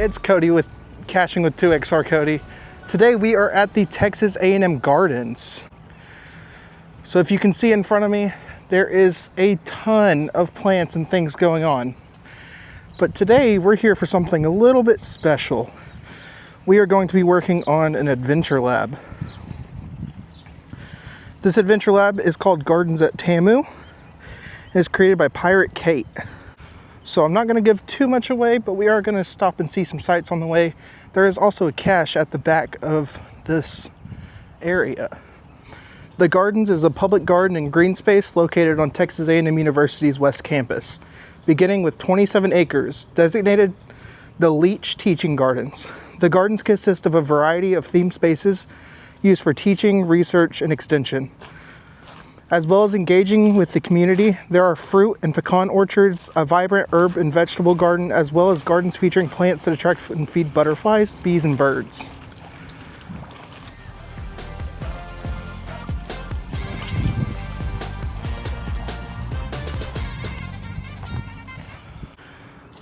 it's Cody with Caching with 2XR Cody. Today we are at the Texas A&M Gardens. So if you can see in front of me, there is a ton of plants and things going on. But today we're here for something a little bit special. We are going to be working on an adventure lab. This adventure lab is called Gardens at Tamu. It is created by Pirate Kate. So I'm not going to give too much away, but we are going to stop and see some sights on the way. There is also a cache at the back of this area. The Gardens is a public garden and green space located on Texas A&M University's West Campus, beginning with 27 acres, designated the Leach Teaching Gardens. The gardens consist of a variety of themed spaces used for teaching, research, and extension. As well as engaging with the community, there are fruit and pecan orchards, a vibrant herb and vegetable garden, as well as gardens featuring plants that attract and feed butterflies, bees, and birds.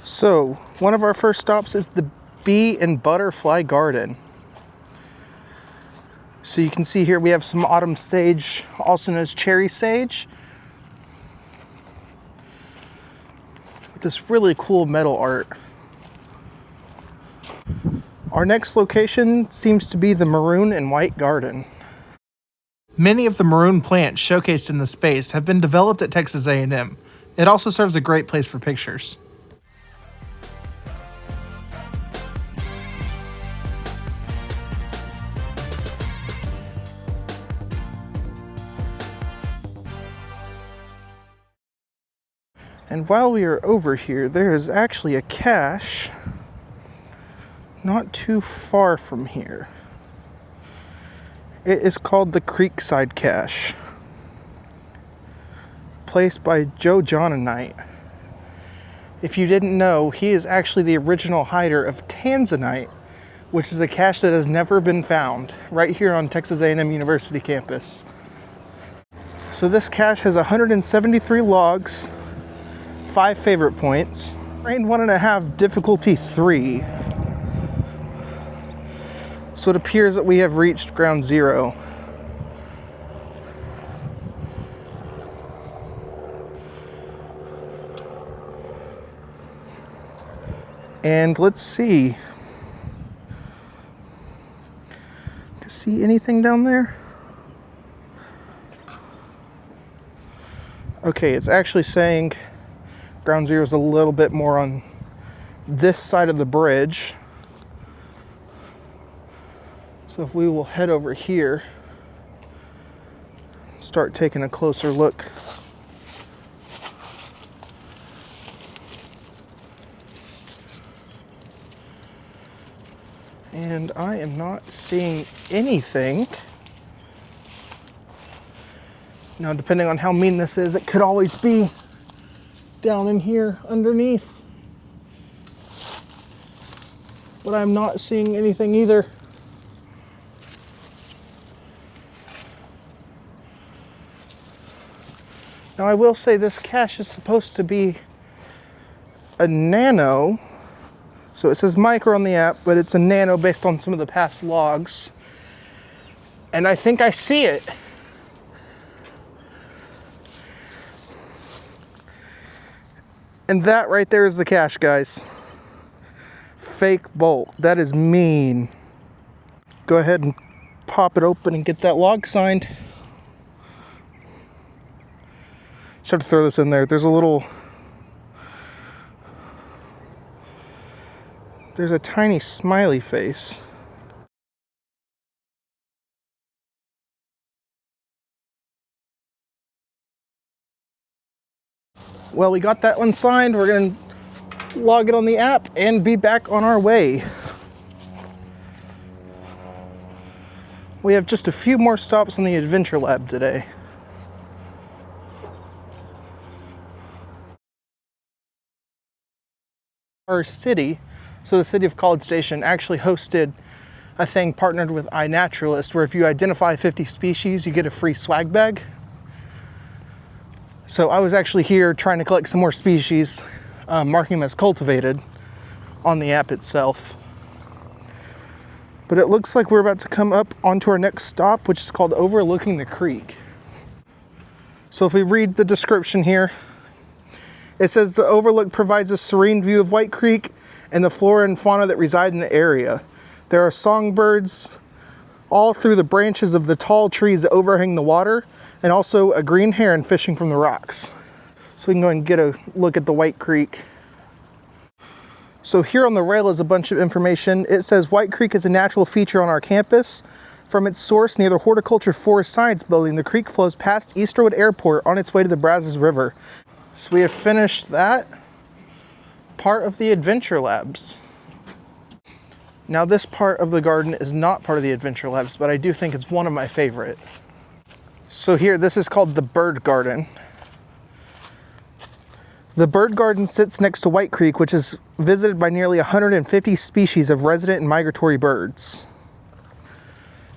So, one of our first stops is the bee and butterfly garden. So you can see here we have some autumn sage, also known as cherry sage, with this really cool metal art. Our next location seems to be the maroon and white garden. Many of the maroon plants showcased in the space have been developed at Texas A&M. It also serves a great place for pictures. And while we are over here, there is actually a cache not too far from here. It is called the Creekside Cache, placed by Joe Johnonite. If you didn't know, he is actually the original hider of Tanzanite, which is a cache that has never been found, right here on Texas A&M University campus. So this cache has 173 logs, 5 favorite points, terrain 1.5, difficulty 3. So it appears that we have reached ground zero. And let's see. See anything down there? Okay, it's actually saying ground zero is a little bit more on this side of the bridge. So if we will head over here, start taking a closer look. And I am not seeing anything. Now, depending on how mean this is, it could always be down in here underneath. But I'm not seeing anything either. Now I will say this cache is supposed to be a nano. So it says micro on the app, but it's a nano based on some of the past logs. And I think I see it. And that right there is the cache, guys. Fake bolt. That is mean. Go ahead and pop it open and get that log signed. Just have to throw this in there. There's a tiny smiley face. Well, we got that one signed. We're going to log it on the app and be back on our way. We have just a few more stops on the Adventure Lab today. Our city, so the city of College Station, actually hosted a thing partnered with iNaturalist where if you identify 50 species, you get a free swag bag. So I was actually here trying to collect some more species, marking them as cultivated, on the app itself. But it looks like we're about to come up onto our next stop, which is called Overlooking the Creek. So if we read the description here, it says the overlook provides a serene view of White Creek and the flora and fauna that reside in the area. There are songbirds all through the branches of the tall trees that overhang the water, and also a green heron fishing from the rocks. So we can go and get a look at the White Creek. So here on the rail is a bunch of information. It says White Creek is a natural feature on our campus. From its source near the Horticulture Forest Science Building, the creek flows past Easterwood Airport on its way to the Brazos River. So we have finished that part of the Adventure Labs. Now this part of the garden is not part of the Adventure Labs, but I do think it's one of my favorite. So here, this is called the Bird Garden. The Bird Garden sits next to White Creek, which is visited by nearly 150 species of resident and migratory birds.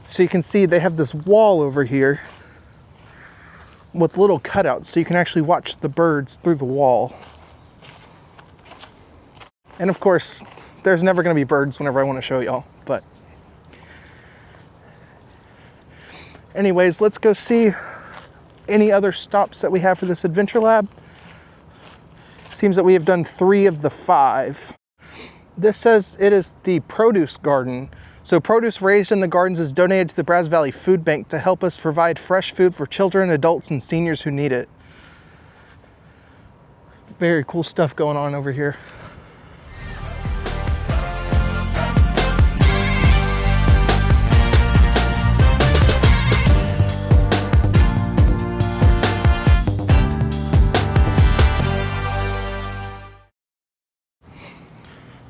So you can see they have this wall over here with little cutouts, so you can actually watch the birds through the wall. And of course, there's never going to be birds whenever I want to show y'all, but anyways, let's go see any other stops that we have for this Adventure Lab. Seems that we have done 3 of the 5. This says it is the produce garden. So produce raised in the gardens is donated to the Brazos Valley Food Bank to help us provide fresh food for children, adults, and seniors who need it. Very cool stuff going on over here.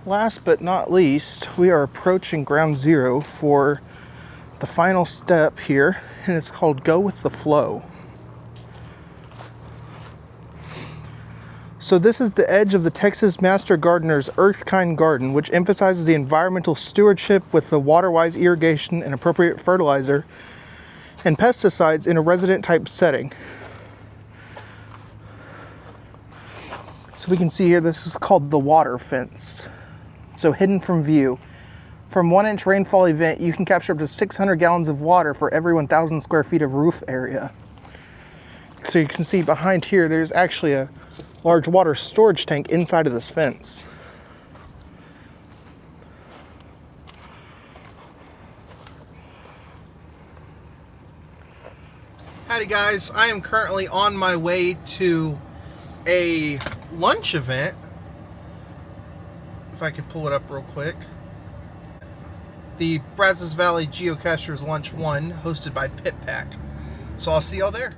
Last but not least, we are approaching ground zero for the final step here, and it's called Go with the Flow. So this is the edge of the Texas Master Gardener's Earth-Kind Garden, which emphasizes the environmental stewardship with the water-wise irrigation and appropriate fertilizer and pesticides in a resident-type setting. So we can see here, this is called the water fence. So hidden from view. From 1-inch rainfall event, you can capture up to 600 gallons of water for every 1,000 square feet of roof area. So you can see behind here, there's actually a large water storage tank inside of this fence. Howdy guys, I am currently on my way to a lunch event. If I could pull it up real quick. The Brazos Valley Geocachers Lunch 1, hosted by Pit Pack. So I'll see y'all there.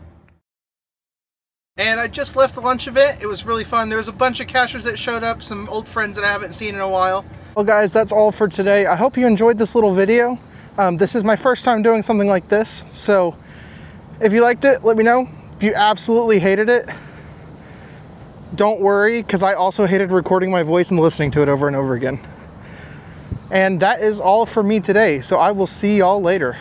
And I just left the lunch event. It was really fun. There was a bunch of cachers that showed up, some old friends that I haven't seen in a while. Well guys, that's all for today. I hope you enjoyed this little video. This is my first time doing something like this. So if you liked it, let me know. If you absolutely hated it, don't worry, because I also hated recording my voice and listening to it over and over again. And that is all for me today, so I will see y'all later.